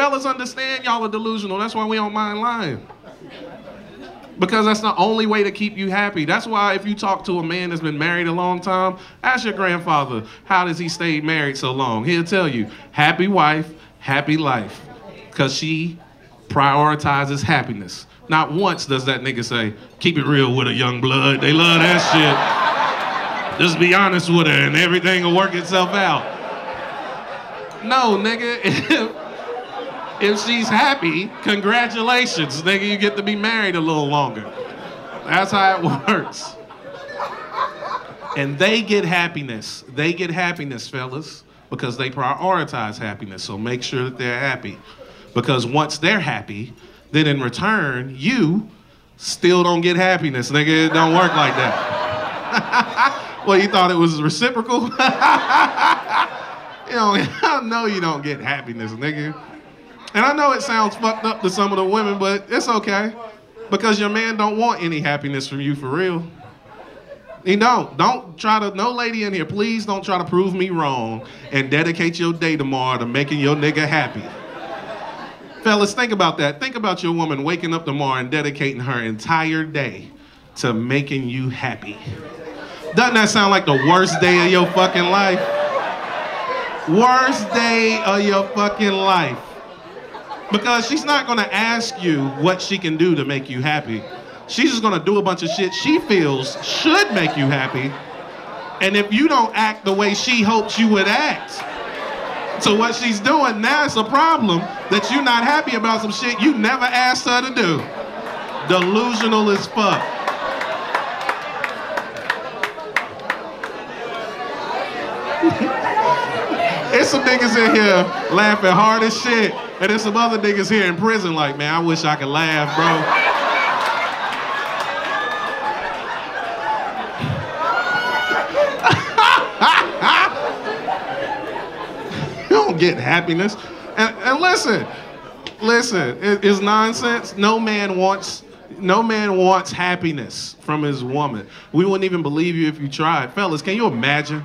fellas understand y'all are delusional. That's why we don't mind lying. Because that's the only way to keep you happy. That's why if you talk to a man that's been married a long time, ask your grandfather, how does he stay married so long? He'll tell you, happy wife, happy life. Because she prioritizes happiness. Not once does that nigga say, keep it real with a young blood. They love that shit. Just be honest with her and everything will work itself out. No, nigga. If she's happy, congratulations, nigga, you get to be married a little longer. That's how it works. And they get happiness. They get happiness, fellas, because they prioritize happiness. So make sure that they're happy. Because once they're happy, then in return, you still don't get happiness, nigga. It don't work like that. Well, you thought it was reciprocal? I know you don't get happiness, nigga. And I know it sounds fucked up to some of the women, but it's okay. Because your man don't want any happiness from you for real. He don't. Don't try to, no lady in here, please don't try to prove me wrong and dedicate your day tomorrow to making your nigga happy. Fellas, think about that. Think about your woman waking up tomorrow and dedicating her entire day to making you happy. Doesn't that sound like the worst day of your fucking life? Worst day of your fucking life. Because she's not gonna ask you what she can do to make you happy. She's just gonna do a bunch of shit she feels should make you happy. And if you don't act the way she hopes you would act, so what she's doing now is a problem that you're not happy about some shit you never asked her to do. Delusional as fuck. There's some niggas in here laughing hard as shit, and there's some other niggas here in prison like, man, I wish I could laugh, bro. You don't get happiness. And listen, it's nonsense. No man wants happiness from his woman. We wouldn't even believe you if you tried. Fellas, can you imagine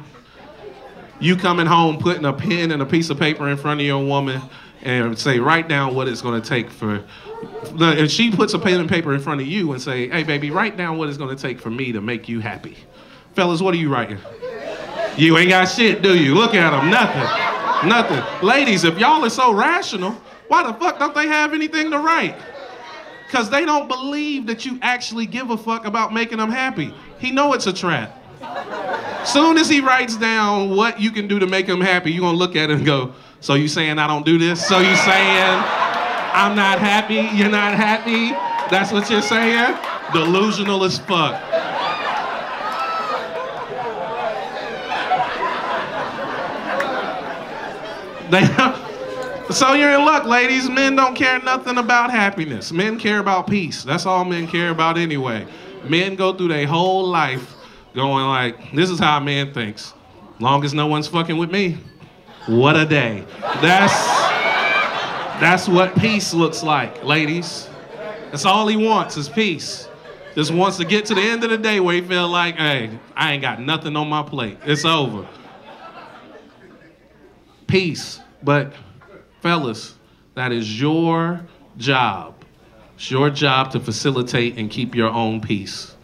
you coming home, putting a pen and a piece of paper in front of your woman and say, write down what it's gonna take for, and she puts a pen and paper in front of you and say, hey baby, write down what it's gonna take for me to make you happy. Fellas, what are you writing? You ain't got shit, do you? Look at them, nothing. Ladies, if y'all are so rational, why the fuck don't they have anything to write? Because they don't believe that you actually give a fuck about making them happy. He know it's a trap. Soon as he writes down what you can do to make him happy, you're gonna look at it and go, so you saying I don't do this? So you saying I'm not happy, you're not happy? That's what you're saying? Delusional as fuck. So you're in luck, ladies. Men don't care nothing about happiness. Men care about peace. That's all men care about anyway. Men go through their whole life going like, this is how a man thinks. Long as no one's fucking with me, what a day. That's what peace looks like, ladies. That's all he wants is peace. Just wants to get to the end of the day where he feel like, hey, I ain't got nothing on my plate. It's over. Peace. But fellas, that is your job. It's your job to facilitate and keep your own peace.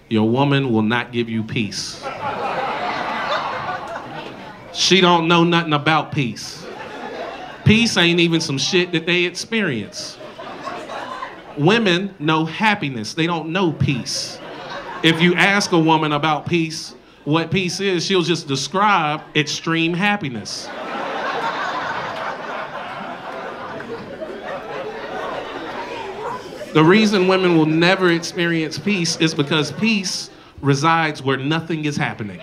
Your woman will not give you peace. She don't know nothing about peace. Peace ain't even some shit that they experience. Women know happiness. They don't know peace. If you ask a woman about peace, what peace is, she'll just describe extreme happiness. The reason women will never experience peace is because peace resides where nothing is happening.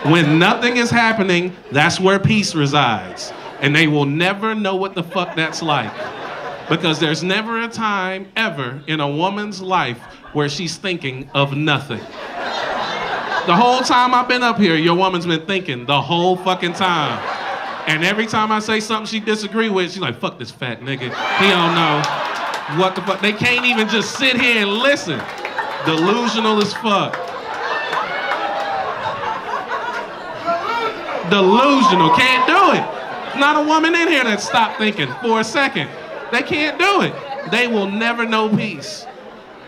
When nothing is happening, that's where peace resides. And they will never know what the fuck that's like. Because there's never a time ever in a woman's life where she's thinking of nothing. The whole time I've been up here, your woman's been thinking the whole fucking time. And every time I say something she disagree with, she's like, fuck this fat nigga. He don't know. What the fuck? They can't even just sit here and listen. Delusional as fuck. Delusional. Can't do it. Not a woman in here that stopped thinking for a second. They can't do it. They will never know peace.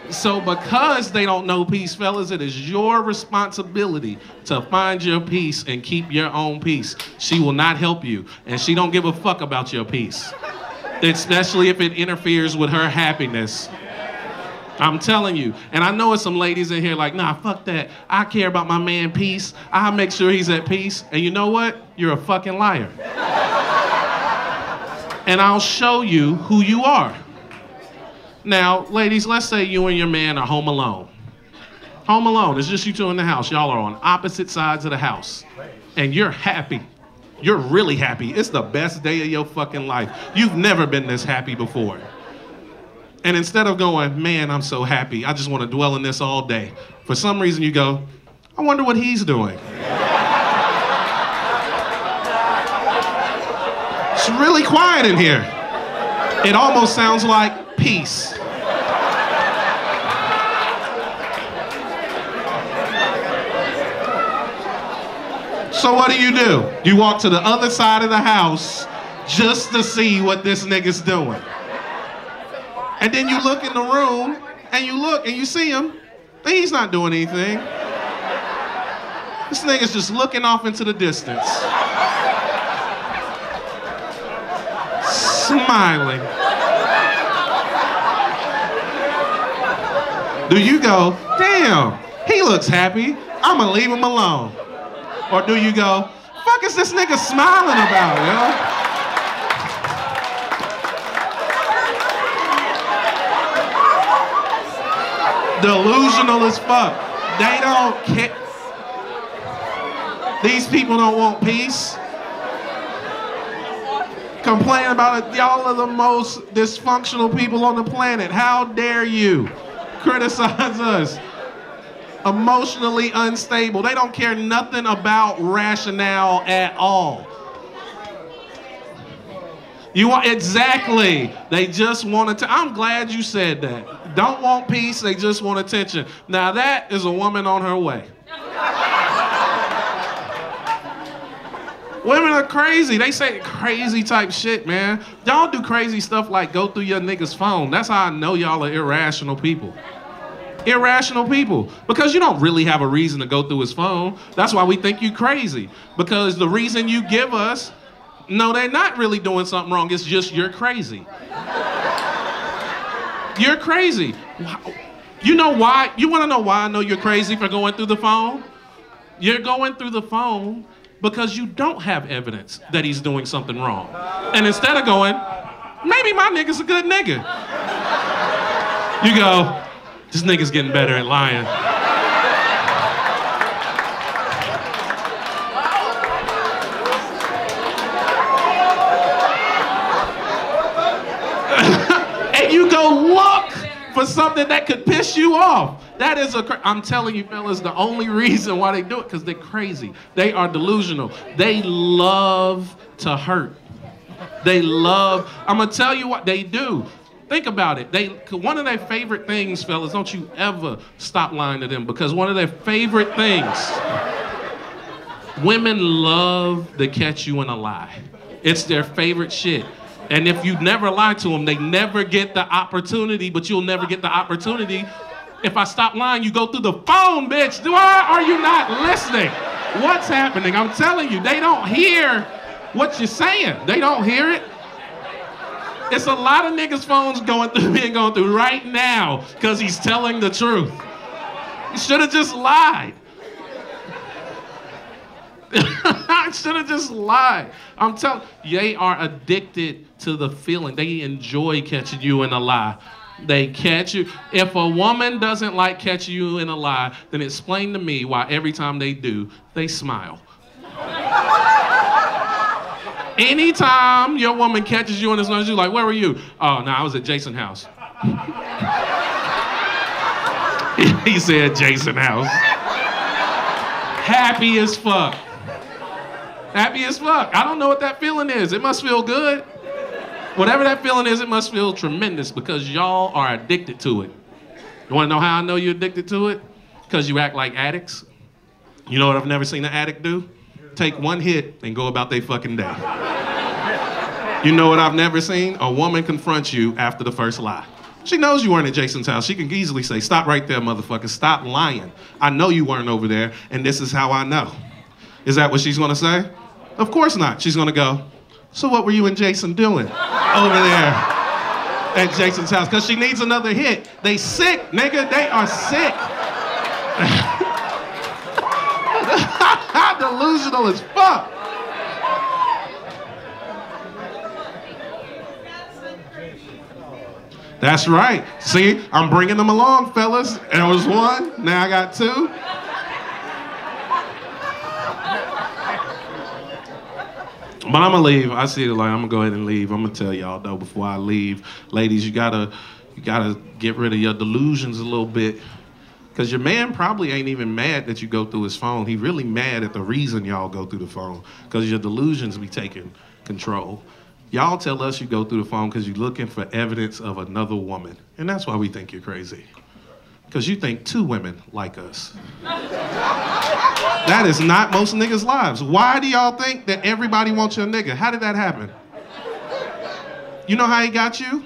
So because they don't know peace, fellas, it is your responsibility to find your peace and keep your own peace. She will not help you, and she don't give a fuck about your peace, especially if it interferes with her happiness. I'm telling you. And I know it's some ladies in here like, nah, fuck that. I care about my man peace. I'll make sure he's at peace. And you know what? You're a fucking liar. And I'll show you who you are. Now, ladies, let's say you and your man are home alone. Home alone. It's just you two in the house. Y'all are on opposite sides of the house. And you're happy. You're really happy. It's the best day of your fucking life. You've never been this happy before. And instead of going, man, I'm so happy, I just want to dwell in this all day, for some reason you go, I wonder what he's doing. It's really quiet in here. It almost sounds like peace. So what do? You walk to the other side of the house just to see what this nigga's doing. And then you look in the room, and you look, and you see him, and he's not doing anything. This nigga's just looking off into the distance. Smiling. Do you go, damn, he looks happy, I'm gonna leave him alone? Or do you go, fuck is this nigga smiling about, yo? Delusional as fuck. They don't care. These people don't want peace. Complain about it. Y'all are the most dysfunctional people on the planet. How dare you criticize us? Emotionally unstable. They don't care nothing about rationale at all. You want, exactly. They just want to. I'm glad you said that. Don't want peace, they just want attention. Now that is a woman on her way. Women are crazy. They say crazy type shit, man. Don't do crazy stuff like go through your nigga's phone. That's how I know y'all are irrational people. Irrational people. Because you don't really have a reason to go through his phone. That's why we think you crazy. Because the reason you give us, no, they're not really doing something wrong. It's just you're crazy. You're crazy. You know why? You want to know why I know you're crazy for going through the phone? You're going through the phone because you don't have evidence that he's doing something wrong. And instead of going, maybe my nigga's a good nigga, you go, this nigga's getting better at lying. And you go look for something that could piss you off. That is I'm telling you, fellas, the only reason why they do it, because they're crazy. They are delusional. They love to hurt. They love, I'm gonna tell you what they do. Think about it. One of their favorite things, fellas, don't you ever stop lying to them, because one of their favorite things, women love to catch you in a lie. It's their favorite shit. And if you never lie to them, they never get the opportunity, but you'll never get the opportunity. If I stop lying, you go through the phone, bitch. Why are you not listening? What's happening? I'm telling you, they don't hear what you're saying. They don't hear it. It's a lot of niggas' phones going through right now because he's telling the truth. You should have just lied. I should have just lied. I'm telling you, they are addicted to the feeling. They enjoy catching you in a lie. They catch you. If a woman doesn't like catching you in a lie, then explain to me why every time they do, they smile. Anytime your woman catches you in this lunch, you're like, where were you? Oh, no, I was at Jason's house. He said Jason's house. Happy as fuck. Happy as fuck. I don't know what that feeling is. It must feel good. Whatever that feeling is, it must feel tremendous because y'all are addicted to it. You want to know how I know you're addicted to it? Because you act like addicts. You know what I've never seen an addict do? Take one hit and go about their fucking day. You know what I've never seen? A woman confront you after the first lie. She knows you weren't at Jason's house. She can easily say, stop right there, motherfucker. Stop lying. I know you weren't over there, and this is how I know. Is that what she's gonna say? Of course not. She's gonna go, so what were you and Jason doing over there at Jason's house? Because she needs another hit. They sick, nigga. They are sick. Delusional as fuck. That's right. See, I'm bringing them along, fellas. And it was one, now I got two. But I'm gonna leave. I see the light. I'm gonna go ahead and leave. I'm gonna tell y'all though before I leave, ladies, you gotta get rid of your delusions a little bit. Cause your man probably ain't even mad that you go through his phone. He really mad at the reason y'all go through the phone. Cause your delusions be taking control. Y'all tell us you go through the phone because you're looking for evidence of another woman. And that's why we think you're crazy. Because you think two women like us. That is not most niggas' lives. Why do y'all think that everybody wants your nigga? How did that happen? You know how he got you?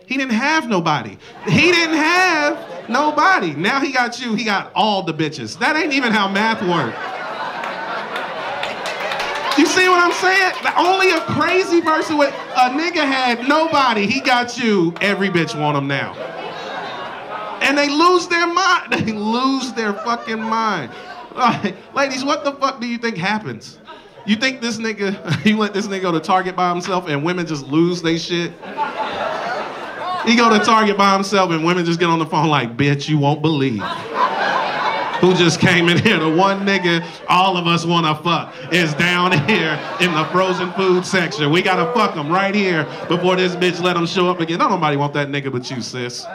He didn't have nobody. He didn't have nobody. Now he got you, he got all the bitches. That ain't even how math works. You see what I'm saying? Only a crazy person with a nigga had nobody. He got you. Every bitch want him now. And they lose their mind. They lose their fucking mind. Ladies, what the fuck do you think happens? You think this nigga, you let this nigga go to Target by himself and women just lose they shit? He go to Target by himself and women just get on the phone like, bitch, you won't believe who just came in here. The one nigga all of us wanna fuck is down here in the frozen food section. We gotta fuck him right here before this bitch let him show up again. Don't nobody want that nigga but you, sis.